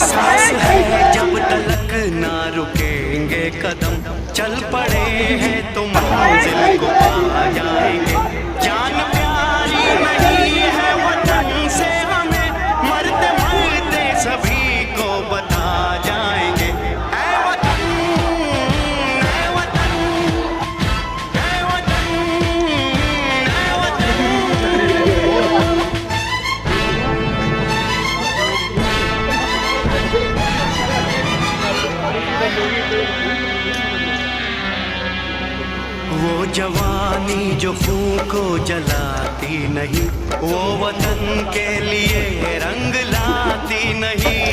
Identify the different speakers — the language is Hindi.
Speaker 1: सांस है जब तलक ना रुकेंगे कदम, चल पड़े हैं तो मंजिल को पा जाएंगे। जान प्यारी नहीं है वतन से हमें, मरते मरते सभी को बता जाएंगे। ऐ वतन, ऐ वतन, ऐ वतन, ऐ वतन। वो जवानी जो खून को जलाती नहीं, वो वतन के लिए रंग लाती नहीं।